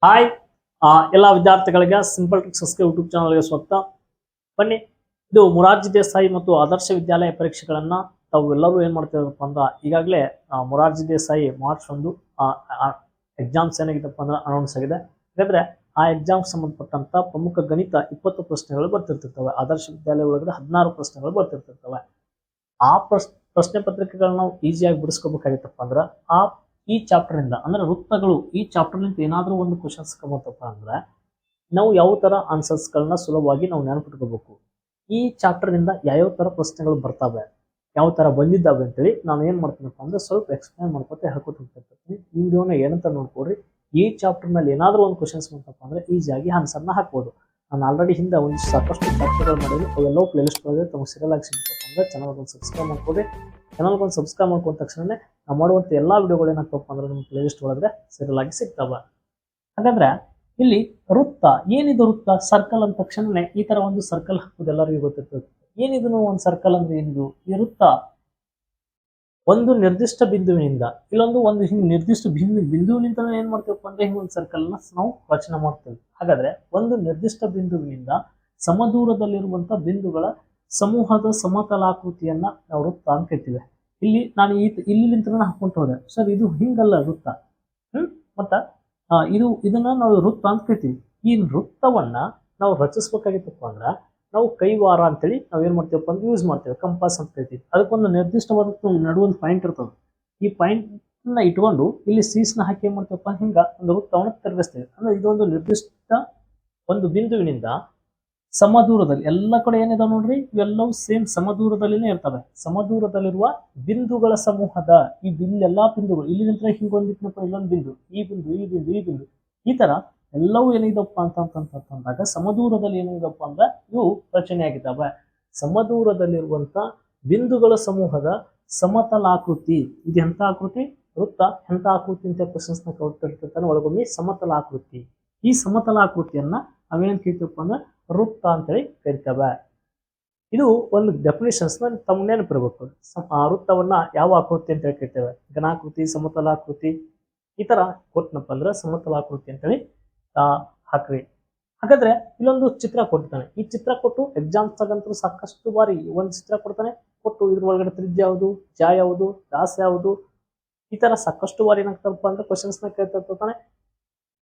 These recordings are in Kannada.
ಹಾಯ್ ಎಲ್ಲ ವಿದ್ಯಾರ್ಥಿಗಳಿಗೆ ಸಿಂಪಲ್ ಟ್ರಿಕ್ಸ್ ಯೂಟ್ಯೂಬ್ ಚಾನಲ್ಗೆ ಸ್ವಾಗತ. ಬನ್ನಿ, ಇದು ಮೊರಾರ್ಜಿ ದೇಸಾಯಿ ಮತ್ತು ಆದರ್ಶ ವಿದ್ಯಾಲಯ ಪರೀಕ್ಷೆಗಳನ್ನ ತಾವೆಲ್ಲರೂ ಏನ್ ಮಾಡ್ತಿರಪ್ಪ ಅಂದ್ರೆ ಈಗಾಗಲೇ ಮೊರಾರ್ಜಿ ದೇಸಾಯಿ ಮಾರ್ಚ್ 1 ಎಕ್ಸಾಮ್ಸ್ ಏನಾಗಿದ್ದಪ್ಪ ಅಂದ್ರೆ ಅನೌನ್ಸ್ ಆಗಿದೆ. ಹಾಗಾದ್ರೆ ಆ ಎಕ್ಸಾಮ್ ಸಂಬಂಧಪಟ್ಟಂತ ಪ್ರಮುಖ ಗಣಿತ 20 ಪ್ರಶ್ನೆಗಳು ಬರ್ತಿರ್ತಿರ್ತವೆ. ಆದರ್ಶ ವಿದ್ಯಾಲಯ ಒಳಗಡೆ 16 ಪ್ರಶ್ನೆಗಳು ಬರ್ತಿರ್ತಿರ್ತವೆ. ಆ ಪ್ರಶ್ನೆ ಪತ್ರಿಕೆಗಳನ್ನ ನಾವು ಈಸಿಯಾಗಿ ಬಿಡಿಸ್ಕೋಬೇಕಾಗಿತ್ತಪ್ಪ ಅಂದ್ರೆ ಈ ಚಾಪ್ಟರ್ ಇಂದ ಅಂದ್ರೆ ವೃತ್ತಗಳು ಈ ಚಾಪ್ಟರ್ ನಿಂದ ಏನಾದ್ರೂ ಒಂದು ಕ್ವಶನ್ಸ್ ಬಂತಪ್ಪ ಅಂದ್ರೆ ನಾವು ಯಾವ ತರ ಆನ್ಸರ್ಸ್ ಗಳನ್ನ ಸುಲಭವಾಗಿ ನಾವು ನೆನಪಿಟ್ಕೋಬೇಕು. ಈ ಚಾಪ್ಟರ್ ನಿಂದ ಯಾವ ತರ ಪ್ರಶ್ನೆಗಳು ಬರ್ತವೆ, ಯಾವ ತರ ಬಂದಿದ್ದಾವೆ ಅಂತೇಳಿ ನಾನು ಏನ್ ಮಾಡ್ತೀನಪ್ಪ ಅಂದ್ರೆ ಸ್ವಲ್ಪ ಎಕ್ಸ್ಪ್ಲೈನ್ ಮಾಡ್ಕೊತ ಹೇಳ್ಕೊತ ಹೋಗ್ತಿರ್ತೀನಿ. ಈ ವಿಡಿಯೋನ ಏನಂತ ನೋಡ್ಕೊಡ್ರಿ, ಈ ಚಾಪ್ಟರ್ ನಲ್ಲಿ ಏನಾದ್ರೂ ಒಂದು ಕ್ವಶನ್ಸ್ ಬಂತಪ್ಪ ಅಂದ್ರೆ ಈಸಿಯಾಗಿ ಆನ್ಸರ್ನ ಹಾಕ್ಬೋದು. ನಾನು ಆಲ್ರೆಡಿ ಹಿಂದೆ ಒಂದು ಸಾಕಷ್ಟು ಚಾಪ್ಟರ್ಗಳು ಮಾಡಿದ್ವಿ, ಅವೆಲ್ಲವೂ ಪ್ಲೇ ಲಿಸ್ಟ್ ಒಳಗೆ ತಮಗೆ ಸಿಗಲ್ ಆಗಿ ಸಿಗ್ತಪ್ಪ ಅಂದ್ರೆ ಚಾನಲ್ಗೊಂದು ಸಬ್ಸ್ಕ್ರೈಬ್ ಮಾಡ್ಕೊಡಿ. ಚಾನಲ್ಗೊಂದು ಸಬ್ಸ್ಕ್ರೈಬ್ ಮಾಡ್ಕೊಂಡ ತಕ್ಷಣ ನಾವು ಮಾಡುವಂಥ ಎಲ್ಲಾ ವಿಡಿಯೋಗಳು ಏನಾಗ್ತಪ್ಪ ಅಂದ್ರೆ ನಿಮ್ಮ ಪ್ಲೇ ಲಿಸ್ಟ್ ಒಳಗಡೆ ಸಿಗಲ್ ಆಗಿ ಸಿಗ್ತಾವ. ಹಾಗಾದ್ರೆ ಇಲ್ಲಿ ವೃತ್ತ ಏನಿದು? ವೃತ್ತ ಸರ್ಕಲ್ ಅಂದ ತಕ್ಷಣನೇ ಈ ತರ ಒಂದು ಸರ್ಕಲ್ ಹಾಕೋದು ಎಲ್ಲರಿಗೂ ಗೊತ್ತಿರ್ತದೆ. ಏನಿದು ಒಂದು ಸರ್ಕಲ್ ಅಂದ್ರೆ ಏನಿದು? ಈ ವೃತ್ತ ಒಂದು ನಿರ್ದಿಷ್ಟ ಬಿಂದುವಿನಿಂದ ಒಂದು ನಿರ್ದಿಷ್ಟ ಬಿಂದುವಿನಿಂದ ಏನ್ ಮಾಡ್ತೀವಪ್ಪ ಅಂದ್ರೆ ಹಿಂಗೊಂದು ಸರ್ಕಲ್ ನ ನಾವು ರಚನೆ ಮಾಡ್ತೇವೆ. ಹಾಗಾದ್ರೆ ಒಂದು ನಿರ್ದಿಷ್ಟ ಬಿಂದುವಿನಿಂದ ಸಮದೂರದಲ್ಲಿರುವಂತಹ ಬಿಂದುಗಳ ಸಮೂಹದ ಸಮತಲಾಕೃತಿಯನ್ನ ನಾವು ವೃತ್ತ ಅಂತ ಕರಿತೀವಿ. ಇಲ್ಲಿ ನಾನು ಇಲ್ಲಿಂದ ಹಾಕೊಂತ ಹೋದೆ ಸರ್, ಇದು ಹಿಂಗಲ್ಲ ವೃತ್ತ. ಮತ್ತ ಇದನ್ನ ನಾವು ವೃತ್ತ ಅಂತ ಕರಿತೀವಿ. ಈ ವೃತ್ತವನ್ನ ನಾವು ರಚಿಸ್ಬೇಕಾಗಿತ್ತಪ್ಪ ಅಂದ್ರ ನಾವು ಕೈವಾರ ಅಂತೇಳಿ ನಾವ್ ಏನ್ ಮಾಡ್ತೀವಪ್ಪ ಅಂದ್ರೆ ಯೂಸ್ ಮಾಡ್ತೇವೆ. ಕಂಪಾಸ್ ಅಂತ ಕರಿತೀವಿ. ಅದಕ್ಕೊಂದು ನಿರ್ದಿಷ್ಟವಾದ ನಡುವೊಂದು ಪಾಯಿಂಟ್ ಇರ್ತದೆ. ಈ ಪಾಯಿಂಟ್ ನ ಇಟ್ಕೊಂಡು ಇಲ್ಲಿ ಸೀಸ್ನ ಹಾಕಿ ಏನ್ ಮಾಡ್ತೀವಪ್ಪ ಹಿಂಗ ಒಂದು ವೃತ್ತವನ್ನು ತಿರುಗಿಸ್ತೇವೆ. ಅಂದ್ರೆ ಇದೊಂದು ನಿರ್ದಿಷ್ಟ ಒಂದು ಬಿಂದುವಿನಿಂದ ಸಮದೂರದಲ್ಲಿ ಎಲ್ಲ ಕಡೆ ಏನಿದಾವೆ ನೋಡ್ರಿ, ಇವೆಲ್ಲವೂ ಸೇಮ್ ಸಮದೂರದಲ್ಲಿನೇ ಇರ್ತವೆ. ಸಮದೂರದಲ್ಲಿರುವ ಬಿಂದುಗಳ ಸಮೂಹದ ಎಲ್ಲಾ ಬಿಂದುಗಳು ಇಲ್ಲಿ ನಿಂತ ಹಿಂಗೊಂದಿಟ್ನಪ್ಪ ಇಲ್ಲೊಂದು ಬಿಂದು, ಈ ಬಿಂದು, ಈ ಬಿಂದು, ಈ ಬಿಂದು, ಈ ತರ ಎಲ್ಲವೂ ಏನಿದಪ್ಪ ಅಂತಂದಾಗ ಸಮದೂರದಲ್ಲಿ ಏನಿದಪ್ಪ ಅಂದ್ರೆ ಇವು ರಚನೆಯಾಗಿದ್ದಾವೆ. ಸಮದೂರದಲ್ಲಿರುವಂತ ಬಿಂದುಗಳ ಸಮೂಹದ ಸಮತಲಾಕೃತಿ. ಇದು ಎಂತ ಆಕೃತಿ? ವೃತ್ತ. ಎಂತ ಆಕೃತಿ ಅಂತ ಕ್ವಶನ್ಸ್ ನ ಕೊಟ್ಟಿರ್ತಾನೆ ಒಳಗೊಮ್ಮೆ ಸಮತಲಾಕೃತಿ. ಈ ಸಮತಲಾಕೃತಿಯನ್ನ ನಾವೇನ್ ಕರಿತೀವಪ್ಪ ಅಂದ್ರೆ ವೃತ್ತ ಅಂತೇಳಿ ಕರಿತೇವೆ. ಇದು ಒಂದು ಡೆಫಿನೇಷನ್ಸ್ ತಮ್ಮ ನೆನಪಿರ್ಬೇಕು. ವೃತ್ತವನ್ನ ಯಾವ ಆಕೃತಿ ಅಂತ ಹೇಳಿ ಕರಿತೇವೆ? ಘನಾಕೃತಿ, ಸಮತಲಾಕೃತಿ, ಈ ತರ ಕೊಟ್ಟನಪ್ಪ ಅಂದ್ರೆ ಸಮತಲಾಕೃತಿ ಅಂತೇಳಿ ಹಾಕ್ರಿ. ಹಾಗಾದ್ರೆ ಇಲ್ಲೊಂದು ಚಿತ್ರ ಕೊಡ್ತಾನೆ. ಈ ಚಿತ್ರ ಕೊಟ್ಟು ಎಕ್ಸಾಮ್ಸ್ ತಗಂತೂ ಸಾಕಷ್ಟು ಬಾರಿ ಒಂದು ಚಿತ್ರ ಕೊಡ್ತಾನೆ, ಕೊಟ್ಟು ಇದ್ರ ಒಳಗಡೆ ತ್ರಿಜ್ಯ ಯಾವುದು, ಜ ಯಾವುದು, ವ್ಯಾಸ ಯಾವುದು, ಈ ತರ ಸಾಕಷ್ಟು ಬಾರಿ ಏನಾಗ್ತಪ್ಪ ಅಂದ್ರೆ ಕ್ವಶನ್ಸ್ ನ ಕೇಳ್ತಿರ್ತಾನೆ.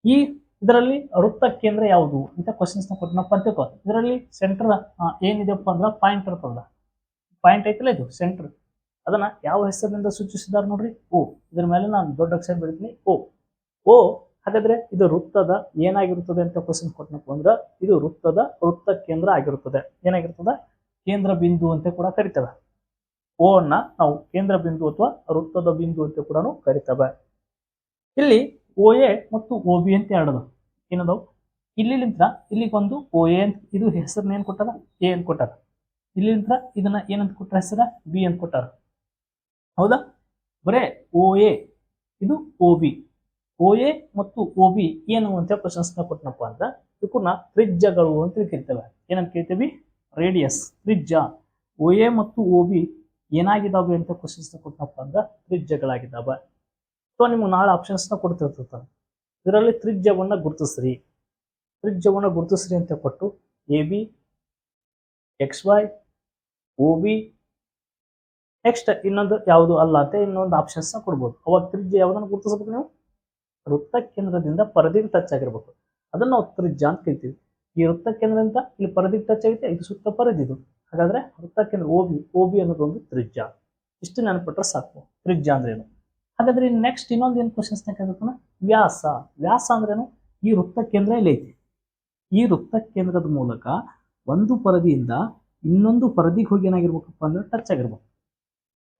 ಈ ಇದರಲ್ಲಿ ವೃತ್ತ ಕೇಂದ್ರ ಯಾವುದು ಅಂತ ಕ್ವಶನ್ಸ್ ನ ಕೊಟ್ಟನಪ್ಪ ಅಂತ ತಿಳ್ಕೊ. ಇದರಲ್ಲಿ ಸೆಂಟರ್ ಏನಿದೆಪ್ಪ ಅಂದ್ರೆ ಪಾಯಿಂಟ್ ಇರ್ತದ. ಪಾಯಿಂಟ್ ಐತಲ್ಲ, ಇದು ಸೆಂಟರ್. ಅದನ್ನ ಯಾವ ಹೆಸರಿನಿಂದ ಸೂಚಿಸಿದಾರೆ ನೋಡ್ರಿ, ಓ. ಇದ್ರ ಮೇಲೆ ನಾನು ದೊಡ್ಡ ಅಕ್ಷರ ಬಿಡ್ತೀನಿ, ಓ. ಓ ಹಾಗಾದ್ರೆ ಇದು ವೃತ್ತದ ಏನಾಗಿರುತ್ತದೆ ಅಂತ ಕ್ವಶನ್ ಕೊಟ್ಟನಪ್ಪ ಅಂದ್ರೆ ಇದು ವೃತ್ತ ಕೇಂದ್ರ ಆಗಿರುತ್ತದೆ. ಏನಾಗಿರ್ತದ? ಕೇಂದ್ರ ಬಿಂದು ಅಂತ ಕೂಡ ಕರಿತೇವೆ. ಓ ಅನ್ನ ನಾವು ಕೇಂದ್ರ ಬಿಂದು ಅಥವಾ ವೃತ್ತದ ಬಿಂದು ಅಂತ ಕೂಡ ಕರಿತೇವೆ. ಇಲ್ಲಿ ಓ ಎ ಮತ್ತು ಓ ಬಿ ಅಂತ ಎರಡದು ಏನದವು. ಇಲ್ಲಿಂದ ಇಲ್ಲಿಗೊಂದು ಓ ಎ ಅಂತ ಇದು ಹೆಸರನ್ನ ಏನ್ ಕೊಟ್ಟಾರ? ಎ ಅಂತ ಕೊಟ್ಟಾರ. ಇಲ್ಲಿಂದ ಇದನ್ನ ಏನಂತ ಕೊಟ್ಟಾರ? ಹೆಸರ ಬಿ ಅಂತ ಕೊಟ್ಟಾರ. ಹೌದಾ? ಬರೇ ಓ ಎ ಇದು ಓ ಬಿ. ಓ ಎ ಮತ್ತು ಓ ಬಿ ಏನು ಅಂತ ಕ್ವಶನ್ಸ್ ನ ಕೊಟ್ಟನಪ್ಪ ಅಂತ ಇವನ್ನ ತ್ರಿಜ್ಯಗಳು ಅಂತ ಕರಿತೇವೆ. ಏನಂತ ಕರಿತೀವಿ? ರೇಡಿಯಸ್, ತ್ರಿಜ್ಯ. ಓ ಎ ಮತ್ತು ಓ ಬಿ ಏನಾಗಿದ್ದಾವೆ ಅಂತ ಕ್ವಶನ್ಸ್ ನ ಕೊಟ್ಟನಪ್ಪ ಅಂದ್ರೆ ತ್ರಿಜ್ಯಗಳಾಗಿದ್ದಾವೆ. ಸೊ ನಿಮ್ಗೆ ನಾಳೆ ಆಪ್ಷನ್ಸ್ ನ ಕೊಡ್ತಿರ್ತಾನೆ. ಇದರಲ್ಲಿ ತ್ರಿಜ್ಯವನ್ನ ಗುರುತಿಸ್ರಿ ಅಂತ ಕೊಟ್ಟು A B, X Y, O B, next ಇನ್ನೊಂದು ಯಾವುದು ಅಲ್ಲ ಅಂತ ಇನ್ನೊಂದು ಆಪ್ಷನ್ಸ್ ನ ಕೊಡ್ಬೋದು. ಅವಾಗ ತ್ರಿಜ್ಯ ಯಾವ್ದನ್ನ ಗುರುತಿಸ್ಬೇಕು ನೀವು? ವೃತ್ತ ಕೇಂದ್ರದಿಂದ ಪರದಿಗೆ ಟಚ್ ಆಗಿರ್ಬೇಕು. ಅದನ್ನ ನಾವು ತ್ರಿಜ್ಯ ಅಂತ ಕರಿತೀವಿ. ಈ ವೃತ್ತ ಕೇಂದ್ರದಿಂದ ಇಲ್ಲಿ ಪರದಿಗೆ ಟಚ್ ಆಗಿದೆ, ಇದು ಸುತ್ತ ಪರಿದಿದು. ಹಾಗಾದ್ರೆ ವೃತ್ತ ಕೇಂದ್ರ ಓ ಬಿ ಅನ್ನೋದೊಂದು ತ್ರಿಜ್ಯ. ಇಷ್ಟು ನೆನಪಿಟ್ರೆ ಸಾಕು ತ್ರಿಜ್ಯ ಅಂದ್ರೇನು. ಹಾಗಾದ್ರೆ ನೆಕ್ಸ್ಟ್ ಇನ್ನೊಂದು ಏನು ಕ್ವಶನ್ಸ್ ಕೇಳ್ತಾನ? ವ್ಯಾಸ ಅಂದ್ರೇನು? ಈ ವೃತ್ತ ಕೇಂದ್ರ ಇಲ್ಲಿ ಐತಿ. ಈ ವೃತ್ತ ಕೇಂದ್ರದ ಮೂಲಕ ಒಂದು ಪರದಿಯಿಂದ ಇನ್ನೊಂದು ಪರದಿಗೆ ಹೋಗಿ ಏನಾಗಿರ್ಬೇಕಪ್ಪ ಅಂದ್ರೆ ಟಚ್ ಆಗಿರ್ಬೇಕು.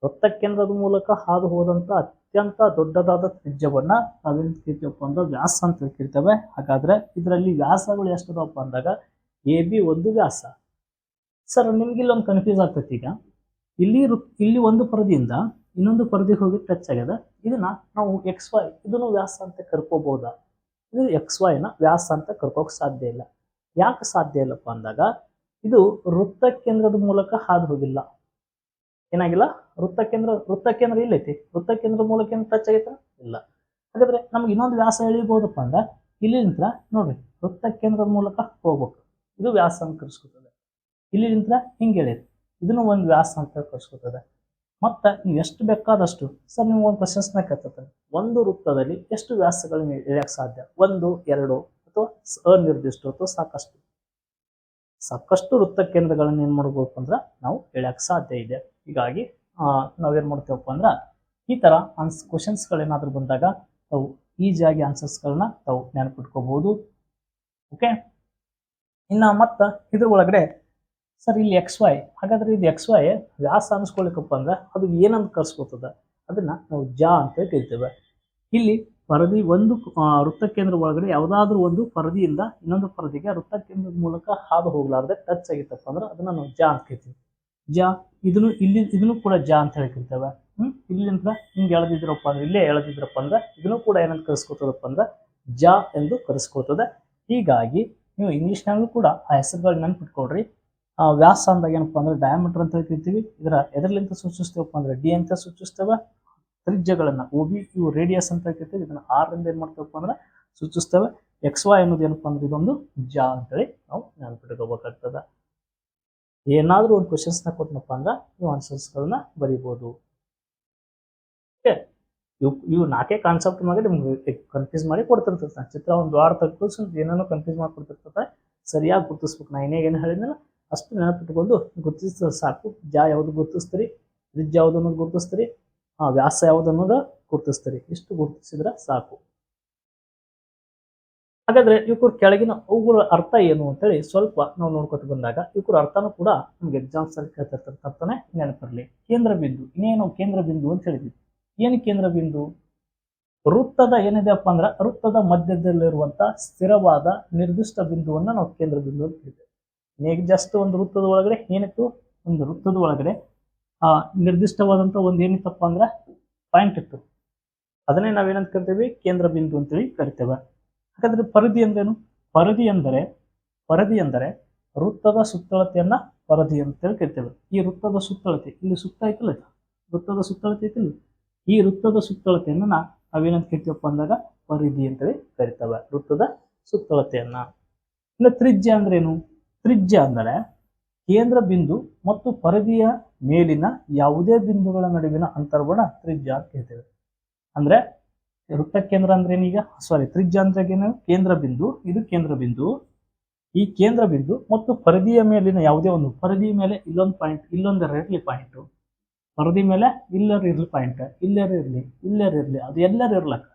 ವೃತ್ತ ಕೇಂದ್ರದ ಮೂಲಕ ಹಾದು ಹೋದಂತ ಅತ್ಯಂತ ದೊಡ್ಡದಾದ ತ್ರಿಜ್ಯವನ್ನ ನಾವೇನ್ ಕರಿತೀವಪ್ಪ ಅಂದ್ರೆ ವ್ಯಾಸ ಅಂತ ಕರಿತೇವೆ. ಹಾಗಾದ್ರೆ ಇದರಲ್ಲಿ ವ್ಯಾಸಗಳು ಎಷ್ಟದಪ್ಪ ಅಂದಾಗ ಎ ಬಿ ಒಂದು ವ್ಯಾಸ. ಸರ್ ನಿಮ್ಗೆ ಇಲ್ಲೊಂದು ಕನ್ಫ್ಯೂಸ್ ಆಗ್ತೈತಿ. ಈಗ ಇಲ್ಲಿ ಒಂದು ಪರದಿಯಿಂದ ಇನ್ನೊಂದು ಪರದಿಗೆ ಹೋಗಿ ಟಚ್ ಆಗ್ಯದ. ಇದನ್ನ ನಾವು ಎಕ್ಸ್ ವೈ ಇದನ್ನು ವ್ಯಾಸ ಅಂತ ಕರ್ಕೋಬಹುದಾ? ಇದು ಎಕ್ಸ್ ವೈ ನ ವ್ಯಾಸ ಅಂತ ಕರ್ಕೋಕ್ ಸಾಧ್ಯ ಇಲ್ಲ. ಯಾಕೆ ಸಾಧ್ಯ ಇಲ್ಲಪ್ಪ ಅಂದಾಗ ಇದು ವೃತ್ತ ಕೇಂದ್ರದ ಮೂಲಕ ಹಾದು ಹೋಗಿಲ್ಲ. ಏನಾಗಿಲ್ಲ? ವೃತ್ತ ಕೇಂದ್ರ ಇಲ್ಲೈತಿ. ವೃತ್ತ ಕೇಂದ್ರದ ಮೂಲಕ ಏನು ಟಚ್ ಆಗೈತ? ಇಲ್ಲ. ಹಾಗಾದ್ರೆ ನಮ್ಗೆ ಇನ್ನೊಂದು ವ್ಯಾಸ ಎಳಿಬಹುದಪ್ಪ ಅಂದ ಇಲ್ಲಿಂದ ನೋಡ್ರಿ ವೃತ್ತ ಕೇಂದ್ರದ ಮೂಲಕ ಹೋಗ್ಬೇಕು, ಇದು ವ್ಯಾಸ ಅಂತ ಕರ್ಸ್ಕೊತದೆ. ಇಲ್ಲಿಂದ ಹಿಂಗೆ ಹೇಳಿರಿ, ಇದನ್ನು ಒಂದು ವ್ಯಾಸ ಅಂತ ಕರ್ಸ್ಕೊತದೆ. ಮತ್ತೆ ನೀವು ಎಷ್ಟು ಬೇಕಾದಷ್ಟು ಸರ್ ನೀವು ಒಂದು ಕ್ವಶನ್ಸ್ನ ಕೇಳ್ತಾರೆ, ಒಂದು ವೃತ್ತದಲ್ಲಿ ಎಷ್ಟು ವ್ಯಾಸಗಳನ್ನ ಎಳೆಯಕ್ಕೆ ಸಾಧ್ಯ, 1, 2 ಅಥವಾ ಅನಿರ್ದಿಷ್ಟ ಅಥವಾ ಸಾಕಷ್ಟು ವೃತ್ತ ಕೇಂದ್ರಗಳನ್ನ ಏನ್ ಮಾಡ್ಬೇಕು ಅಂದ್ರೆ ನಾವು ಎಳೆಯಕ್ಕೆ ಸಾಧ್ಯ ಇದೆ. ಹೀಗಾಗಿ ನಾವೇನ್ ಮಾಡ್ತೇವಪ್ಪ ಅಂದ್ರೆ ಈ ತರ ಕ್ವಶನ್ಸ್ಗಳೇನಾದ್ರೂ ಬಂದಾಗ ತಾವು ಈಸಿಯಾಗಿ ಆನ್ಸರ್ಸ್ಗಳನ್ನ ತಾವು ನೆನಪಿಟ್ಕೋಬಹುದು. ಓಕೆ, ಇನ್ನ ಮತ್ತ ಇದ್ರ ಒಳಗಡೆ ಸರ್ ಇಲ್ಲಿ XY, ಹಾಗಾದ್ರೆ ಇದು XY ವ್ಯಾಸ ಅನ್ಸ್ಕೊಳಿಕಪ್ಪ ಅಂದ್ರೆ ಅದು ಏನಂತ ಕರ್ಸ್ಕೊತದ, ಅದನ್ನ ನಾವು ಜಾ ಅಂತ ಕರಿತೇವೆ. ಇಲ್ಲಿ ಪರದಿ ಒಂದು ವೃತ್ತ ಕೇಂದ್ರ ಒಳಗಡೆ ಯಾವುದಾದ್ರೂ ಒಂದು ಪರದಿಯಿಂದ ಇನ್ನೊಂದು ಪರದಿಗೆ ವೃತ್ತ ಕೇಂದ್ರದ ಮೂಲಕ ಹಾದು ಹೋಗ್ಲಾರ್ದೆ ಟಚ್ ಆಗಿತ್ತಪ್ಪ ಅಂದ್ರೆ ಅದನ್ನ ನಾವು ಜಾ ಅಂತ ಕರಿತೀವಿ. ಜಾ ಇದನ್ನು ಕೂಡ ಜಾ ಅಂತ ಹೇಳಿ ಕರಿತೇವೆ. ಇಲ್ಲಿಂದ ಹಿಂಗೆ ಎಳೆದಿದ್ರಪ್ಪ ಅಂದ್ರೆ, ಇಲ್ಲೇ ಎಳೆದಿದ್ರಪ್ಪ ಅಂದ್ರೆ ಇದನ್ನು ಕೂಡ ಏನಂತ ಕರೆಸ್ಕೊತದಪ್ಪ ಅಂದ್ರೆ ಜಾ ಎಂದು ಕರೆಸ್ಕೊತದೆ. ಹೀಗಾಗಿ ನೀವು ಇಂಗ್ಲಿಷ್ನಾಗೂ ಕೂಡ ಆ ಹೆಸರುಗಳನ್ನ ನೆನ್ಪಿಟ್ಕೊಳ್ರಿ. ವ್ಯಾಸ ಅಂದಾಗ ಏನಪ್ಪಾ ಅಂದ್ರೆ ಡಯಾಮೀಟರ್ ಅಂತ ಹೇಳ್ತಿರ್ತೀವಿ, ಇದರ ಎದರ್ಲಿಂತ ಸೂಚಿಸ್ತೇವಪ್ಪ ಅಂದ್ರೆ ಡಿ ಅಂತ ಸೂಚಿಸ್ತೇವೆ. ತ್ರಿಜ್ಯಗಳನ್ನ OB ಇವು ರೇಡಿಯಸ್ ಅಂತ ಹೇಳ್ತಿರ್ತೀವಿ, ಇದನ್ನ R ಇಂದ ಏನ್ ಮಾಡ್ತೇವಪ್ಪ ಅಂದ್ರೆ ಸೂಚಿಸ್ತೇವೆ. XY ಅನ್ನೋದು ಏನಪ್ಪಾ ಅಂದ್ರೆ ಇದೊಂದು ಜಾ ಅಂತೇಳಿ ನಾವು ನೆನಪಿಟ್ಕೋಬೇಕಾಗ್ತದ. ಏನಾದ್ರೂ ಒಂದು ಕ್ವಶನ್ಸ್ನ ಕೊಟ್ಟನಪ್ಪ ಅಂದ್ರೆ ನೀವು ಆನ್ಸರ್ಸ್ಗಳನ್ನ ಬರೀಬಹುದು. ಇವು 4 ಕಾನ್ಸೆಪ್ಟ್ ಮೇಲೆ ನಿಮ್ಗೆ ಕನ್ಫ್ಯೂಸ್ ಮಾಡಿ ಕೊಡ್ತಿರ್ತದೆ. ಚಿತ್ರ ಒಂದು ವಾರ ತಕ್ಕ ಏನೇನೋ ಕನ್ಫ್ಯೂಸ್ ಮಾಡಿ ಕೊಡ್ತಿರ್ತದೆ, ಸರಿಯಾಗಿ ಗುರುತಿಸ್ಬೇಕು. ನಾ ಇನ್ನೇನು ಹೇಳಿದ್ನಲ್ಲ ಅಷ್ಟು ನೆನಪಿಟ್ಕೊಂಡು ಗುರುತಿಸಿದ್ರೆ ಸಾಕು. ಜಾ ಯಾವುದು ಗುರುತಿಸ್ತೀರಿ, ತ್ರಿಜ್ಯ ಯಾವುದು ಅನ್ನೋದು ಗುರುತಿಸ್ತೀರಿ, ವ್ಯಾಸ ಯಾವುದು ಅನ್ನೋದು ಗುರುತಿಸ್ತೀರಿ. ಇಷ್ಟು ಗುರುತಿಸಿದ್ರೆ ಸಾಕು. ಹಾಗಾದ್ರೆ ಇವ್ರ ಕೆಳಗಿನ ಅವುಗಳ ಅರ್ಥ ಏನು ಅಂತೇಳಿ ಸ್ವಲ್ಪ ನಾವು ನೋಡ್ಕೊತ ಬಂದಾಗ ಇವ್ರ ಅರ್ಥನೂ ಕೂಡ ನಮ್ಗೆ ಎಕ್ಸಾಮ್ಸ್ ಅಲ್ಲಿ ಕೇಳ್ತಿರ್ತಾರೆ, ಅರ್ಥನೇ ನೆನಪಿರಲಿ. ಕೇಂದ್ರ ಬಿಂದು, ಇನ್ನೇನು ಕೇಂದ್ರ ಬಿಂದು ಅಂತ ಹೇಳಿದ್ವಿ. ಏನು ಕೇಂದ್ರ ಬಿಂದು? ವೃತ್ತದ ಏನಿದೆಪ್ಪ ಅಂದ್ರೆ ವೃತ್ತದ ಮಧ್ಯದಲ್ಲಿರುವಂತ ಸ್ಥಿರವಾದ ನಿರ್ದಿಷ್ಟ ಬಿಂದುವನ್ನ ನಾವು ಕೇಂದ್ರ ಬಿಂದು ಅಂತ ಹೇಳ್ತೇವೆ. ಈಗ ಜಸ್ಟ್ ಒಂದು ವೃತ್ತದ ಒಳಗಡೆ ಏನಿತ್ತು, ಒಂದು ವೃತ್ತದ ಒಳಗಡೆ ನಿರ್ದಿಷ್ಟವಾದಂತ ಒಂದು ಏನಿತ್ತಪ್ಪ ಅಂದ್ರೆ ಪಾಯಿಂಟ್ ಇತ್ತು, ಅದನ್ನೇ ನಾವೇನಂತ ಕರಿತೇವೆ, ಕೇಂದ್ರ ಬಿಂದು ಅಂತೇಳಿ ಕರಿತೇವೆ. ಹಾಗಾದ್ರೆ ಪರಿಧಿ ಅಂದ್ರೇನು? ಪರಿಧಿ ಅಂದರೆ ವೃತ್ತದ ಸುತ್ತಳತೆಯನ್ನ ಪರಿಧಿ ಅಂತೇಳಿ ಕರಿತೇವೆ. ಈ ವೃತ್ತದ ಸುತ್ತಳತೆ ಇಲ್ಲಿ ಸುತ್ತ ಐತಿಲ್ಲ, ವೃತ್ತದ ಸುತ್ತಳತೆ ಐತಿಲ್ಲ, ಈ ವೃತ್ತದ ಸುತ್ತಳತೆಯನ್ನ ನಾವೇನಂತ ಕರಿತೀವಪ್ಪ ಅಂದಾಗ ಪರಿಧಿ ಅಂತೇಳಿ ಕರಿತೇವೆ, ವೃತ್ತದ ಸುತ್ತಳತೆಯನ್ನ. ಇನ್ನು ತ್ರಿಜ್ಯ ಅಂದ್ರೇನು? ತ್ರಿಜ್ಯ ಅಂದರೆ ಕೇಂದ್ರ ಬಿಂದು ಮತ್ತು ಪರಿಧಿಯ ಮೇಲಿನ ಯಾವುದೇ ಬಿಂದುಗಳ ನಡುವಿನ ಅಂತರವನ್ನ ತ್ರಿಜ್ಯ ಅಂತ ಹೇಳ್ತೇವೆ. ಅಂದ್ರೆ ವೃತ್ತ ಕೇಂದ್ರ ಅಂದ್ರೆ ಏನೀಗ ತ್ರಿಜ್ಯ ಅಂದ್ರೆ ಏನು? ಕೇಂದ್ರ ಬಿಂದು, ಇದು ಕೇಂದ್ರ ಬಿಂದು. ಈ ಕೇಂದ್ರ ಬಿಂದು ಮತ್ತು ಪರಿಧಿಯ ಮೇಲಿನ ಯಾವುದೇ ಒಂದು, ಪರಿಧಿ ಮೇಲೆ ಇಲ್ಲೊಂದು ಪಾಯಿಂಟ್, ಇಲ್ಲೊಂದರ ಇರಲಿ ಪಾಯಿಂಟ್, ಪರಿಧಿ ಮೇಲೆ ಇಲ್ಲರ ಇರ್ಲಿ ಪಾಯಿಂಟ್, ಇಲ್ಲರ ಇರ್ಲಿ, ಅದು ಎಲ್ಲರ ಇರ್ಲಕ್ಕ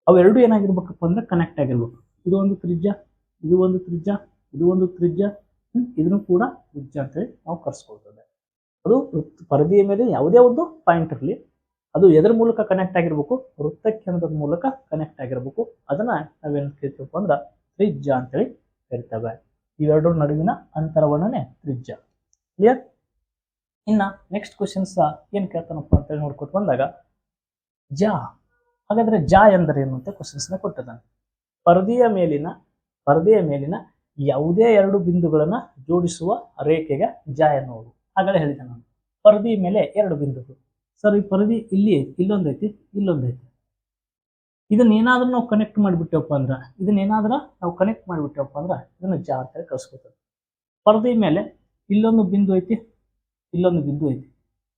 ಅವೆರಡು ಏನಾಗಿರ್ಬೇಕಪ್ಪ ಅಂದ್ರೆ ಕನೆಕ್ಟ್ ಆಗಿರ್ಬೇಕು. ಇದು ಒಂದು ತ್ರಿಜ್ಯ, ಇದು ಒಂದು ತ್ರಿಜ್ಯ, ಇದು ಒಂದು ತ್ರಿಜ್ಯ, ಇದನ್ನು ಕೂಡ ತ್ರಿಜ್ಯ ಅಂತೇಳಿ ನಾವು ಕರ್ಸ್ಕೊಳ್ತದೆ. ಅದು ಪರಿಧಿಯ ಮೇಲೆ ಯಾವುದೇ ಒಂದು ಪಾಯಿಂಟ್ ಇರಲಿ, ಅದು ಎದರ ಮೂಲಕ ಕನೆಕ್ಟ್ ಆಗಿರ್ಬೇಕು? ವೃತ್ತ ಕೇಂದ್ರದ ಮೂಲಕ ಕನೆಕ್ಟ್ ಆಗಿರ್ಬೇಕು. ಅದನ್ನ ನಾವೇನ್ ಕರಿತೀವಪ್ಪ ಅಂದ್ರ ತ್ರಿಜ್ಯ ಅಂತೇಳಿ ಕರಿತೇವೆ. ಇವೆರಡರ ನಡುವಿನ ಅಂತರವನ್ನೇ ತ್ರಿಜ್ಯ. ಕ್ಲಿಯರ್? ಇನ್ನ ನೆಕ್ಸ್ಟ್ ಕ್ವಶನ್ಸ್ ಏನ್ ಕೇಳ್ತಾನಪ್ಪ ಅಂತೇಳಿ ನೋಡ್ಕೊತ ಬಂದಾಗ ಜಾ. ಹಾಗಾದ್ರೆ ಜಾ ಎಂದರೆ ಏನು ಅಂತ ಕ್ವಶನ್ಸ್ ನ ಕೊಟ್ಟಿದ್ದಾನೆ. ಪರದೆಯ ಮೇಲಿನ ಯಾವುದೇ ಎರಡು ಬಿಂದುಗಳನ್ನ ಜೋಡಿಸುವ ರೇಖೆಗೆ ಜಾ ಎನ್ನುವುದು. ಆಗಲೇ ಹೇಳಿದೆ ನಾನು, ಪರದೆಯ ಮೇಲೆ ಎರಡು ಬಿಂದುಗಳು. ಸರ್ ಈ ಪರದಿ ಇಲ್ಲಿ ಐತಿ, ಇಲ್ಲೊಂದೈತಿ, ಇಲ್ಲೊಂದೈತಿ. ಇದನ್ನೇನಾದ್ರೂ ನಾವು ಕನೆಕ್ಟ್ ಮಾಡಿಬಿಟ್ಟೇವಪ್ಪ ಅಂದ್ರ ಇದನ್ನ ಜಾ ಅಂತ ಕಳ್ಸ್ಕೊತೇವೆ. ಪರದೆಯ ಮೇಲೆ ಇಲ್ಲೊಂದು ಬಿಂದು ಐತಿ, ಇಲ್ಲೊಂದು ಬಿಂದು ಐತಿ,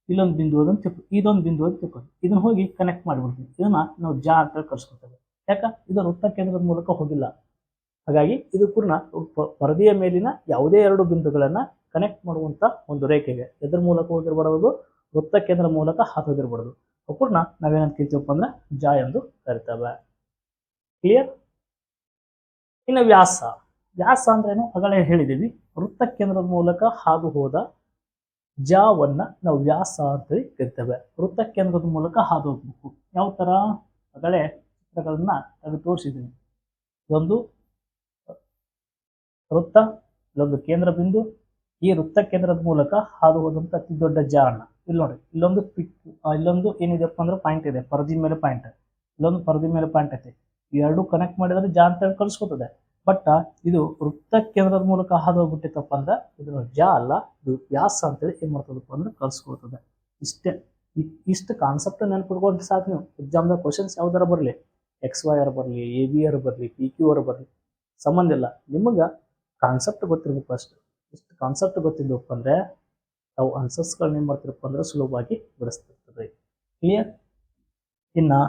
ಇಲ್ಲೊಂದು ಬಿಂದು ಅದನ್ನು ತಿಳ್ಕೊ, ಇದೊಂದು ಬಿಂದು ಅಂತ ತಿಳ್ಕೊಂಡು ಇದನ್ನ ಹೋಗಿ ಕನೆಕ್ಟ್ ಮಾಡಿಬಿಡ್ತೀವಿ. ಇದನ್ನ ನಾವು ಜಾ ಅಂತ ಕಳ್ಸ್ಕೊತೇವೆ. ಯಾಕ? ಇದು ವೃತ್ತ ಕೇಂದ್ರದ ಮೂಲಕ ಹೋಗಿಲ್ಲ. ಹಾಗಾಗಿ ಇದು ಪೂರ್ಣ ಪರದೆಯ ಮೇಲಿನ ಯಾವುದೇ ಎರಡು ಬಿಂದುಗಳನ್ನ ಕನೆಕ್ಟ್ ಮಾಡುವಂತ ಒಂದು ರೇಖೆಗೆ ಎದ್ರ ಮೂಲಕ ಹೋಗಿರ್ಬಾರ್ದು, ವೃತ್ತ ಕೇಂದ್ರ ಮೂಲಕ ಹಾಕೋಗಿರ್ಬಾರ್ದು. ಪೂರ್ಣ ನಾವೇನಂತ ಕರಿತೀವಪ್ಪ ಅಂದ್ರೆ ಜಾ ಎಂದು ಕರಿತೇವೆ. ಕ್ಲಿಯರ್? ಇನ್ನು ವ್ಯಾಸ. ವ್ಯಾಸ ಅಂದ್ರೇನು? ಆಗಲೇ ಹೇಳಿದೀವಿ, ವೃತ್ತ ಕೇಂದ್ರದ ಮೂಲಕ ಹಾದು ಹೋದ ಜಾವನ್ನ ನಾವು ವ್ಯಾಸ ಅಂತೇಳಿ ಕರಿತೇವೆ. ವೃತ್ತ ಕೇಂದ್ರದ ಮೂಲಕ ಹಾದು ಹೋಗ್ಬೇಕು. ಯಾವ ತರ? ಆಗಲೇ ಚಿತ್ರಗಳನ್ನ ತೆಗೆದು ತೋರಿಸಿದೀನಿ. ಒಂದು ವೃತ್ತ, ಇಲ್ಲೊಂದು ಕೇಂದ್ರ ಬಿಂದು, ಈ ವೃತ್ತ ಕೇಂದ್ರದ ಮೂಲಕ ಹಾದು ಹೋದಂತ ಅತಿ ದೊಡ್ಡ ಜಾ ಅನ್ನ ಇಲ್ಲಿ ನೋಡಿ, ಇಲ್ಲೊಂದು ಏನಿದೆಪ್ಪ ಅಂದ್ರೆ ಪಾಯಿಂಟ್ ಇದೆ, ಪರದಿ ಮೇಲೆ ಪಾಯಿಂಟ್, ಇಲ್ಲೊಂದು ಪರದಿ ಮೇಲೆ ಪಾಯಿಂಟ್ ಐತಿ. ಈ ಎರಡು ಕನೆಕ್ಟ್ ಮಾಡಿದ್ರೆ ಜಾ ಅಂತ ಕಳಿಸ್ಕೊತದೆ. ಬಟ್ ಇದು ವೃತ್ತ ಕೇಂದ್ರದ ಮೂಲಕ ಹಾದು ಹೋಗ್ಬಿಟ್ಟಿತ್ತಪ್ಪ ಅಂದ್ರೆ ಇದನ್ನು ಜಾ ಅಲ್ಲ, ಇದು ವ್ಯಾಸ ಅಂತೇಳಿ ಏನ್ ಮಾಡ್ತದಪ್ಪ ಅಂದ್ರೆ ಕಳ್ಸ್ಕೊಳ್ತದೆ. ಇಷ್ಟು ಕಾನ್ಸೆಪ್ಟ್ ನೆನ್ಪಿಟ್ಕೊಂಡ್ರೆ ಸಾಕು ನೀವು. ಎಕ್ಸಾಮ್ದಾಗ ಕ್ವಶನ್ಸ್ ಯಾವ್ದಾರ ಬರಲಿ, ಎಕ್ಸ್ ವೈ ಆರ್ ಬರಲಿ, ಎ ಬಿ ಆರ್ ಬರಲಿ, ಪಿ ಕ್ಯೂ ಆರ್ ಬರಲಿ, ಸಂಬಂಧ ಇಲ್ಲ. ನಿಮಗೆ ಕಾನ್ಸೆಪ್ಟ್ ಗೊತ್ತಿರ್ಬೇಕು ಫಸ್ಟ್. ಇಷ್ಟು ಕಾನ್ಸೆಪ್ಟ್ ಗೊತ್ತಿದ್ದಪ್ಪ ಅಂದರೆ ನಾವು ಆನ್ಸರ್ಸ್ಗಳನ್ನ ಏನು ಮಾಡ್ತಿರಪ್ಪ ಅಂದ್ರೆ ಸುಲಭವಾಗಿ ಬಿಡಿಸ್ತಿರ್ತದೆ. ಕ್ಲಿಯರ್? ಇನ್ನು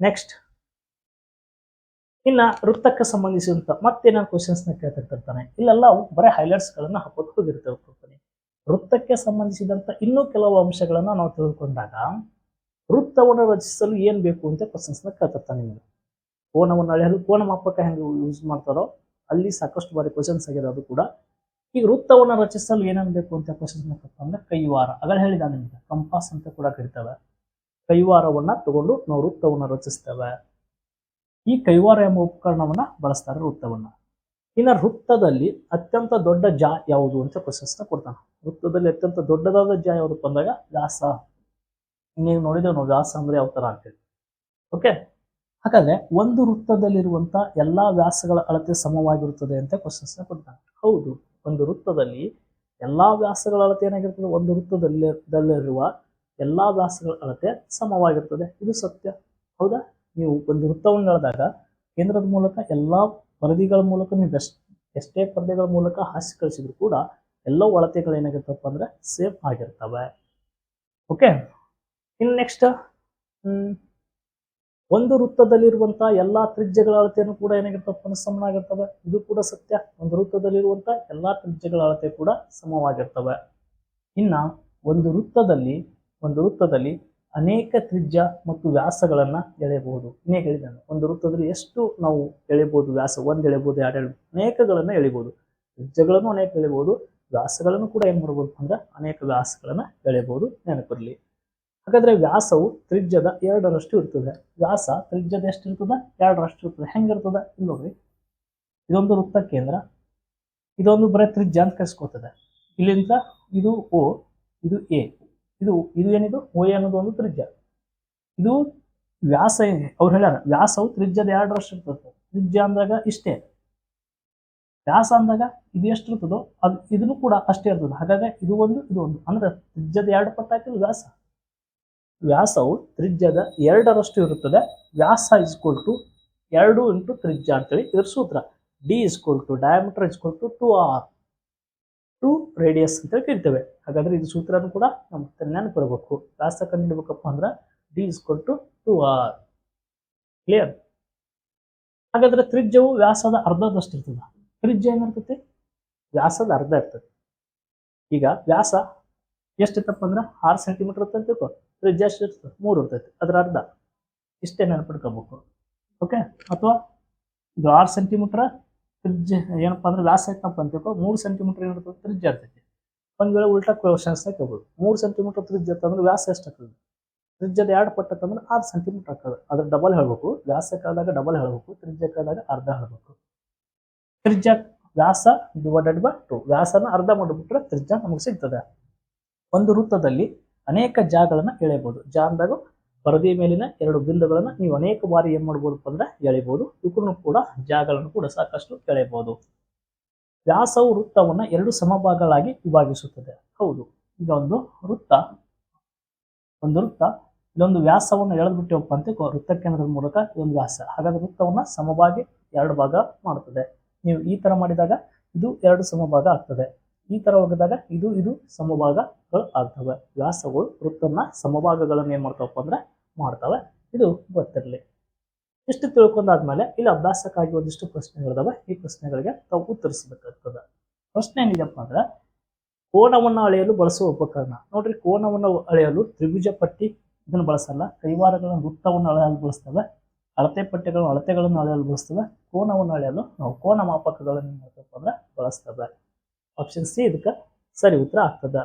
ನೆಕ್ಸ್ಟ್, ಇನ್ನು ವೃತ್ತಕ್ಕೆ ಸಂಬಂಧಿಸಿದಂಥ ಮತ್ತೇನಾದ್ರು ಕ್ವಶನ್ಸ್ನ ಕೇಳ್ತಿರ್ತಾನೆ. ಇಲ್ಲೆಲ್ಲ ಬರೀ ಹೈಲೈಟ್ಸ್ಗಳನ್ನು ಹಾಕೋದು ಹೋಗಿರ್ತಿರ್ತಾನೆ. ವೃತ್ತಕ್ಕೆ ಸಂಬಂಧಿಸಿದಂಥ ಇನ್ನೂ ಕೆಲವು ಅಂಶಗಳನ್ನು ನಾವು ತಿಳ್ಕೊಂಡಾಗ ವೃತ್ತವನ್ನು ರಚಿಸಲು ಏನು ಬೇಕು ಅಂತ ಕ್ವಶನ್ಸ್ನ ಕೇಳ್ತಿರ್ತಾನೆ. ನಿಮಗೆ ಕೋನವನ್ನು ಅಳೆಯಲು ಕೋನ ಮಾಪಕ ಹೆಂಗೆ ಯೂಸ್ ಮಾಡ್ತಾರೋ ಅಲ್ಲಿ ಸಾಕಷ್ಟು ಬಾರಿ ಕ್ವಶನ್ಸ್ ಆಗಿದೆ. ಅದು ಕೂಡ ಈಗ ವೃತ್ತವನ್ನು ರಚಿಸಲು ಏನೇನು ಬೇಕು ಅಂತ ಕ್ವಶನ್ಸ್ ಅಂದ್ರೆ ಕೈವಾರ, ಅಗಳ ಹೇಳಿದ ನಿಮಗೆ ಕಂಪಾಸ್ ಅಂತ ಕೂಡ ಕರಿತವೆ. ಕೈವಾರವನ್ನ ತಗೊಂಡು ನಾವು ವೃತ್ತವನ್ನು ರಚಿಸ್ತೇವೆ. ಈ ಕೈವಾರ ಎಂಬ ಉಪಕರಣವನ್ನ ಬಳಸ್ತಾರೆ ವೃತ್ತವನ್ನ. ಇನ್ನು ವೃತ್ತದಲ್ಲಿ ಅತ್ಯಂತ ದೊಡ್ಡ ಜ ಯಾವುದು ಅಂತ ಕ್ವಶನ್ಸ್ನ ಕೊಡ್ತಾನೆ. ವೃತ್ತದಲ್ಲಿ ಅತ್ಯಂತ ದೊಡ್ಡದಾದ ಜ ಯಾವುದಪ್ಪ ಅಂದಾಗ ವ್ಯಾಸ. ನೀವು ನೋಡಿದ್ರೆ ನಾವು ವ್ಯಾಸ ಅಂದ್ರೆ ಯಾವ ತರ ಅಂತೇಳಿ. ಓಕೆ, ಹಾಗಾದ್ರೆ ಒಂದು ವೃತ್ತದಲ್ಲಿರುವಂತ ಎಲ್ಲಾ ವ್ಯಾಸಗಳ ಅಳತೆ ಸಮವಾಗಿರುತ್ತದೆ ಅಂತ ಕ್ವಶನ್ಸ್ನ ಕೊಡ್ತಾನೆ. ಹೌದು, ಒಂದು ವೃತ್ತದಲ್ಲಿ ಎಲ್ಲಾ ವ್ಯಾಸಗಳ ಅಳತೆ ಏನಾಗಿರ್ತದೆ? ಒಂದು ವೃತ್ತದಲ್ಲಿರುವ ಎಲ್ಲಾ ವ್ಯಾಸಗಳ ಅಳತೆ ಸಮವಾಗಿರ್ತದೆ. ಇದು ಸತ್ಯ. ಹೌದಾ? ನೀವು ಒಂದು ವೃತ್ತವನ್ನು ಎಳೆದಾಗ ಕೇಂದ್ರದ ಮೂಲಕ ಎಲ್ಲಾ ಪರದಿಗಳ ಮೂಲಕ ನೀವು ಎಷ್ಟೇ ಪರದೆಗಳ ಮೂಲಕ ಹಾಸಿ ಕಳಿಸಿದ್ರು ಕೂಡ ಎಲ್ಲವೂ ಅಳತೆಗಳು ಏನಾಗಿರ್ತಪ್ಪ ಅಂದ್ರೆ ಸೇಮ್ ಆಗಿರ್ತವೆ. ಓಕೆ, ಇನ್ನು ನೆಕ್ಸ್ಟ್, ಒಂದು ವೃತ್ತದಲ್ಲಿರುವಂತಹ ಎಲ್ಲಾ ತ್ರಿಜ್ಯಗಳ ಅಳತೆಯನ್ನು ಕೂಡ ಏನಾಗಿರ್ತಪ್ಪ ಅಂದ್ರೆ ಸಮನಾಗಿರ್ತವೆ. ಇದು ಕೂಡ ಸತ್ಯ. ಒಂದು ವೃತ್ತದಲ್ಲಿರುವಂತ ಎಲ್ಲಾ ತ್ರಿಜ್ಯಗಳ ಅಳತೆ ಕೂಡ ಸಮವಾಗಿರ್ತವೆ. ಇನ್ನ ಒಂದು ವೃತ್ತದಲ್ಲಿ ಅನೇಕ ತ್ರಿಜ್ಯ ಮತ್ತು ವ್ಯಾಸಗಳನ್ನ ಎಳೆಯಬಹುದು. ಇನ್ನೇ ಹೇಳಿದ್ದಾನೆ, ಒಂದು ವೃತ್ತದಲ್ಲಿ ಎಷ್ಟು ನಾವು ಎಳೆಯಬಹುದು? ವ್ಯಾಸ ಒಂದು ಎಳೆಯಬಹುದು, ಎರಡು ಅನೇಕಗಳನ್ನ ಎಳಿಬಹುದು. ತ್ರಿಜ್ಯಗಳನ್ನು ಅನೇಕ ಎಳೆಯಬಹುದು, ವ್ಯಾಸಗಳನ್ನು ಕೂಡ ಏನ್ ಮಾಡಬಹುದು ಅಂದ್ರೆ ಅನೇಕ ವ್ಯಾಸಗಳನ್ನ ಎಳೆಯಬಹುದು. ನೆನಪಿರಲಿ. ಹಾಗಾದ್ರೆ ವ್ಯಾಸವು ತ್ರಿಜ್ಯದ 2ರಷ್ಟು ಇರ್ತದೆ. ವ್ಯಾಸ ತ್ರಿಜ್ಯದ ಎಷ್ಟು ಇರ್ತದೆ? 2ರಷ್ಟು ಇರ್ತದೆ. ಹೆಂಗಿರ್ತದೆ? ಇಲ್ಲಿ ನೋಡ್ರಿ, ಇದೊಂದು ವೃತ್ತ ಕೇಂದ್ರ, ಇದೊಂದು ಬರೀ ತ್ರಿಜ್ಯ ಅಂತ ಕರ್ಸ್ಕೊತದೆ. ಇಲ್ಲಿಂದ ಇದು ಓ, ಇದು ಎ, ಇದು ಏನಿದು ಓ ಅನ್ನೋದು ಒಂದು ತ್ರಿಜ್ಯ. ಇದು ವ್ಯಾಸ. ಅವ್ರು ಹೇಳ್ಯಾರ ವ್ಯಾಸವು ತ್ರಿಜ್ಯದ 2ರಷ್ಟು ಇರ್ತದೆ. ತ್ರಿಜ್ಯ ಅಂದಾಗ ಇಷ್ಟೇ, ವ್ಯಾಸ ಅಂದಾಗ ಇದು ಎಷ್ಟು ಇರ್ತದೋ ಅದು ಇದನ್ನು ಕೂಡ ಅಷ್ಟೇ ಇರ್ತದೆ. ಹಾಗಾದ್ರೆ ಇದು ಒಂದು ಅಂದ್ರೆ ತ್ರಿಜ್ಯದ 2 ಪಟ್ಟು ಹಾಕಿದ್ರೆ ವ್ಯಾಸ. ವ್ಯಾಸವು ತ್ರಿಜ್ಯದ 2ರಷ್ಟು ಇರುತ್ತದೆ. ವ್ಯಾಸ ಇಸ್ಕೊಲ್ ಟು 2 ಇಂಟು ತ್ರಿಜ್ಯ ಅಂತೇಳಿ ಇದ್ರ ಸೂತ್ರ. D is equal to diameter is equal to 2r, 2 radius ಅಂತೇಳಿ ಕರಿತೇವೆ. ಹಾಗಾದ್ರೆ ಇದು ಸೂತ್ರನೂ ಕೂಡ ನಮ್ಗೆ ನೆನಪಿರಬೇಕು. ವ್ಯಾಸ ಕಂಡುಹಿಡಬೇಕಪ್ಪ ಅಂದ್ರೆ D is equal to 2r. Clear? ಹಾಗಾದ್ರೆ ತ್ರಿಜ್ಯವು ವ್ಯಾಸದ ಅರ್ಧದಷ್ಟು ಇರ್ತದೆ. ತ್ರಿಜ್ಯ ಏನಿರ್ತೈತಿ? ವ್ಯಾಸದ ಅರ್ಧ ಇರ್ತದೆ. ಈಗ ವ್ಯಾಸ ಎಷ್ಟಿತ್ತಪ್ಪ ಅಂದ್ರೆ 6 ಸೆಂಟಿಮೀಟರ್ ಇರ್ತೈತಿ. ತ್ರಿಜ್ಯ ಎಷ್ಟು ಇರ್ತದೆ? 3 ಇರ್ತೈತಿ. ಅದರ ಅರ್ಧ. ಇಷ್ಟೇ ನೆನಪಿಡ್ಕೋಬೇಕು. ಓಕೆ, ಅಥವಾ ಇದು 6 ಸೆಂಟಿಮೀಟರ್ ತ್ರಿಜ್ಯ ಏನಪ್ಪಾ ಅಂದ್ರೆ ವ್ಯಾಸ ಐತಪ್ಪ ಅಂತಿಕೋ, 3 ಸೆಂಟಿಮೀಟರ್ ಏನಿರ್ತದೆ? ತ್ರಿಜ್ಯ ಇರ್ತೈತಿ. ಒಂದ್ ವೇಳೆ ಉಲ್ಟಾ ಕ್ವಶನ್ಸ್ ಕೇಳ್ಬೋದು. 3 ಸೆಂಟಿಮೀಟರ್ ತ್ರಿಜ್ಯ ಅಂತಂದ್ರೆ ವ್ಯಾಸ ಎಷ್ಟಾಗ್ತದೆ? ತ್ರಿಜ್ಯದ 2 ಪಟ್ಟು ಅಂತಂದ್ರೆ 6 ಸೆಂಟಿಮೀಟರ್ ಆಗ್ತದೆ. ಅದ್ರ ಡಬಲ್ ಹೇಳ್ಬೇಕು. ವ್ಯಾಸಕ್ಕಾದಾಗ ಡಬಲ್ ಹೇಳ್ಬೇಕು, ತ್ರಿಜ್ಯಕ್ಕಾದಾಗ ಅರ್ಧ ಹೇಳ್ಬೇಕು. ತ್ರಿಜ್ಯ ವ್ಯಾಸ ಡಿವೈಡೆಡ್ ಬೈ 2. ವ್ಯಾಸನ ಅರ್ಧ ಮಾಡಿಬಿಟ್ರೆ ತ್ರಿಜ್ಯ ನಮಗೆ ಸಿಗ್ತದೆ. ಒಂದು ವೃತ್ತದಲ್ಲಿ ಅನೇಕ ಜಾಗಳನ್ನ ಎಳೆಯಬಹುದು. ಜ ಅಂದಾಗ ಪರದೆ ಮೇಲಿನ 2 ಬಿಂದುಗಳನ್ನ ನೀವು ಅನೇಕ ಬಾರಿ ಏನ್ ಮಾಡ್ಬೋದಪ್ಪ ಅಂದ್ರೆ ಎಳೆಯಬಹುದು. ಇವಕ್ಕೂ ಕೂಡ ಜಾಗಳನ್ನು ಕೂಡ ಸಾಕಷ್ಟು ಎಳೆಯಬಹುದು. ವ್ಯಾಸವು ವೃತ್ತವನ್ನ 2 ಸಮಭಾಗಗಳಾಗಿ ವಿಭಾಗಿಸುತ್ತದೆ. ಹೌದು, ಈಗ ಒಂದು ವೃತ್ತ ಇಲ್ಲೊಂದು ವ್ಯಾಸವನ್ನು ಎಳೆದ್ಬಿಟ್ಟೆವಪ್ಪ ಅಂತ ವೃತ್ತ ಕೇಂದ್ರದ ಮೂಲಕ ಇದೊಂದು ವ್ಯಾಸ. ಹಾಗಾದ್ರೆ ವೃತ್ತವನ್ನ ಸಮಭಾಗಿ 2 ಭಾಗ ಮಾಡುತ್ತದೆ. ನೀವು ಈ ತರ ಮಾಡಿದಾಗ ಇದು 2 ಸಮಭಾಗ ಆಗ್ತದೆ. ಈ ತರ ಹೋಗಿದಾಗ ಇದು ಸಮಭಾಗಗಳು ಆಗ್ತವೆ. ವ್ಯಾಸಗಳು ವೃತ್ತನ ಸಮಭಾಗಗಳನ್ನು ಏನ್ ಮಾಡ್ತಾವಪ್ಪ ಅಂದ್ರೆ ಮಾಡ್ತವೆ. ಇದು ಗೊತ್ತಿರಲಿ. ಇಷ್ಟು ತಿಳ್ಕೊಂಡಾದ್ಮೇಲೆ ಇಲ್ಲಿ ಅಭ್ಯಾಸಕ್ಕಾಗಿ ಒಂದಿಷ್ಟು ಪ್ರಶ್ನೆಗಳಿದಾವೆ. ಈ ಪ್ರಶ್ನೆಗಳಿಗೆ ತಾವು ಉತ್ತರಿಸಬೇಕಾಗ್ತದೆ. ಪ್ರಶ್ನೆ ಏನಿದೆಪ್ಪ ಅಂದ್ರೆ ಕೋನವನ್ನು ಅಳೆಯಲು ಬಳಸುವ ಉಪಕರಣ. ನೋಡ್ರಿ, ಕೋನವನ್ನು ಅಳೆಯಲು ತ್ರಿಭುಜ ಪಟ್ಟಿ ಇದನ್ನು ಬಳಸಲ್ಲ. ಕೈವಾರಗಳನ್ನು ವೃತ್ತವನ್ನು ಅಳೆಯಲು ಬಳಸ್ತವೆ. ಅಳತೆ ಪಟ್ಟಿಗಳನ್ನು ಅಳತೆಗಳನ್ನು ಅಳೆಯಲು ಬಳಸ್ತವೆ. ಕೋನವನ್ನು ಅಳೆಯಲು ನಾವು ಕೋನ ಮಾಪಕಗಳನ್ನು ಏನ್ ಮಾಡ್ತೇವಪ್ಪ ಅಂದ್ರೆ ಬಳಸ್ತವೆ. ಆಪ್ಷನ್ ಸಿ ಇದಕ್ಕೆ ಸರಿ ಉತ್ತರ ಆಗ್ತದೆ.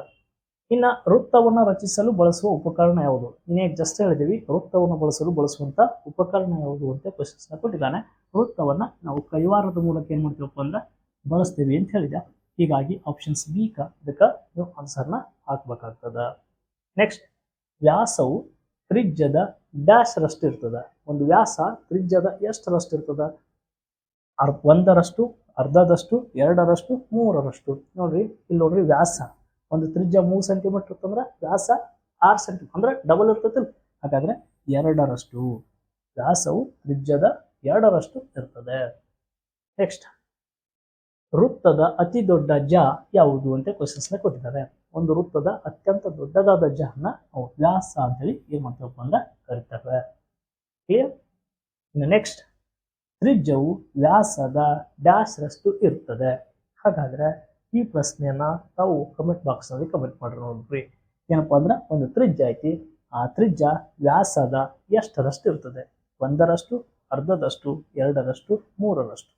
ಇನ್ನ ವೃತ್ತವನ್ನು ರಚಿಸಲು ಬಳಸುವ ಉಪಕರಣ ಯಾವುದು? ಇನ್ನೇನು ಜಸ್ಟ್ ಹೇಳಿದೀವಿ. ವೃತ್ತವನ್ನು ಬಳಸುವಂತ ಉಪಕರಣ ಯಾವುದು ಅಂತ ಕ್ವಶನ್ಸ್ ಕೊಟ್ಟಿದ್ದಾನೆ. ವೃತ್ತವನ್ನ ನಾವು ಕೈವಾರದ ಮೂಲಕ ಏನ್ ಮಾಡ್ತೀವಪ್ಪ ಅಂದ್ರೆ ಬಳಸ್ತೀವಿ ಅಂತ ಹೇಳಿದೆ. ಹೀಗಾಗಿ ಆಪ್ಷನ್ಸ್ ಬಿ ಇದಕ್ಕೆ ನೀವು ಆನ್ಸರ್ನ ಹಾಕ್ಬೇಕಾಗ್ತದ. ನೆಕ್ಸ್ಟ್, ವ್ಯಾಸವು ತ್ರಿಜ್ಯದ ಡ್ಯಾಶ್ ರಷ್ಟು ಇರ್ತದ. ಒಂದು ವ್ಯಾಸ ತ್ರಿಜ್ಯದ ಎಷ್ಟರಷ್ಟು ಇರ್ತದ? 1ರಷ್ಟು, ಅರ್ಧದಷ್ಟು, 2ರಷ್ಟು, 3ರಷ್ಟು. ನೋಡ್ರಿ, ಇಲ್ಲಿ ನೋಡ್ರಿ, ವ್ಯಾಸ ಒಂದು ತ್ರಿಜ್ಯ 3 ಸೆಂಟಿಮೀಟರ್ ಇರ್ತಂದ್ರೆ ವ್ಯಾಸ 6 ಸೆಂಟಿಮೀಟರ್ ಅಂದ್ರೆ ಡಬಲ್ ಇರ್ತೈತಿ. ಹಾಗಾದ್ರೆ 2ರಷ್ಟು ವ್ಯಾಸವು ತ್ರಿಜ್ಯದ 2ರಷ್ಟು ಇರ್ತದೆ. ನೆಕ್ಸ್ಟ್, ವೃತ್ತದ ಅತಿ ದೊಡ್ಡ ಜ ಯಾವುದು ಅಂತ ಕ್ವಶನ್ಸ್ ಕೊಟ್ಟಿದ್ದಾರೆ. ಒಂದು ವೃತ್ತದ ಅತ್ಯಂತ ದೊಡ್ಡದಾದ ಜನ ನಾವು ವ್ಯಾಸ ಅಂತೇಳಿ ಏನ್ ಮಾಡ್ತೀವಪ್ಪ ಅಂದ್ರೆ ಕರಿತೇವೆ. ಕ್ಲಿಯರ್? ಇನ್ನು ನೆಕ್ಸ್ಟ್, ತ್ರಿಜ್ಯವು ವ್ಯಾಸದ ಡ್ಯಾಶ್ ರಷ್ಟು ಇರ್ತದೆ. ಹಾಗಾದ್ರೆ ಈ ಪ್ರಶ್ನೆಯನ್ನ ತಾವು ಕಮೆಂಟ್ ಬಾಕ್ಸ್ ನಲ್ಲಿ ಕಮೆಂಟ್ ಮಾಡಿ ನೋಡ್ರಿ. ಏನಪ್ಪಾ ಅಂದ್ರೆ ಒಂದು ತ್ರಿಜ್ಯ ಐತಿ, ಆ ತ್ರಿಜ್ಯ ವ್ಯಾಸದ ಎಷ್ಟರಷ್ಟು ಇರ್ತದೆ? 1ರಷ್ಟು, ಅರ್ಧದಷ್ಟು, 2ರಷ್ಟು, 3ರಷ್ಟು.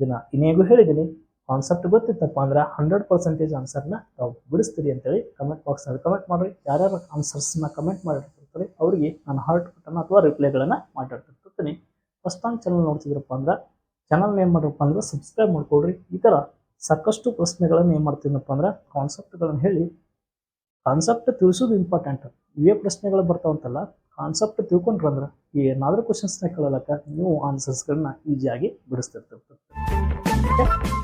ಇದನ್ನ ಇನ್ನೇಗೂ ಹೇಳಿದ್ದೀನಿ. ಕಾನ್ಸೆಪ್ಟ್ ಗೊತ್ತಿತ್ತಪ್ಪ ಅಂದ್ರೆ 100% ಆನ್ಸರ್ನ ತಾವು ಬಿಡಿಸ್ತೀರಿ ಅಂತೇಳಿ ಕಮೆಂಟ್ ಬಾಕ್ಸ್ ನಲ್ಲಿ ಕಮೆಂಟ್ ಮಾಡ್ರಿ. ಯಾರ್ಯಾರು ಆನ್ಸರ್ಸ್ನ ಕಮೆಂಟ್ ಮಾಡಿರ್ತಾರೆ ಅವರಿಗೆ ನಾನು ಹಾರ್ಟ್ ಬಟನ್ ಅಥವಾ ರಿಪ್ಲೈಗಳನ್ನ ಮಾಡಿರ್ತಿರ್ತೀನಿ. ಫಸ್ಟ್ ಟೈಮ್ ಚಾನಲ್ ನೋಡ್ತಿದ್ರಪ್ಪ ಅಂದ್ರೆ ಚಾನಲ್ ಏನ್ ಮಾಡ್ರಪ್ಪ ಅಂದ್ರೆ ಸಬ್ಸ್ಕ್ರೈಬ್ ಮಾಡ್ಕೊಡ್ರಿ. ಈ ತರ ಸಾಕಷ್ಟು ಪ್ರಶ್ನೆಗಳನ್ನು ಏನ್ ಮಾಡ್ತೀನಪ್ಪ ಅಂದ್ರೆ ಕಾನ್ಸೆಪ್ಟ್ಗಳನ್ನು ಹೇಳಿ, ಕಾನ್ಸೆಪ್ಟ್ ತಿಳಿಸೋದು ಇಂಪಾರ್ಟೆಂಟ್. ಇವೇ ಪ್ರಶ್ನೆಗಳು ಬರ್ತಾವಂತಲ್ಲ, ಕಾನ್ಸೆಪ್ಟ್ ತಿಳ್ಕೊಂಡ್ರಂದ್ರೆ ಏನಾದ್ರೂ ಕ್ವಶನ್ಸ್ನ ಕೇಳಲಕ್ಕ ನೀವು ಆನ್ಸರ್ಸ್ಗಳನ್ನ ಈಸಿಯಾಗಿ ಬಿಡಿಸ್ತಿರ್ತೀರಿ.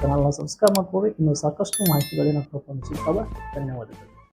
ಚಾನಲ್ನ ಸಬ್ಸ್ಕ್ರೈಬ್ ಮಾಡ್ಕೊಡ್ರಿ. ಇನ್ನು ಸಾಕಷ್ಟು ಮಾಹಿತಿಗಳೇನಪ್ಪ ಸಿಗ್ತಾವೆ. ಧನ್ಯವಾದಗಳು.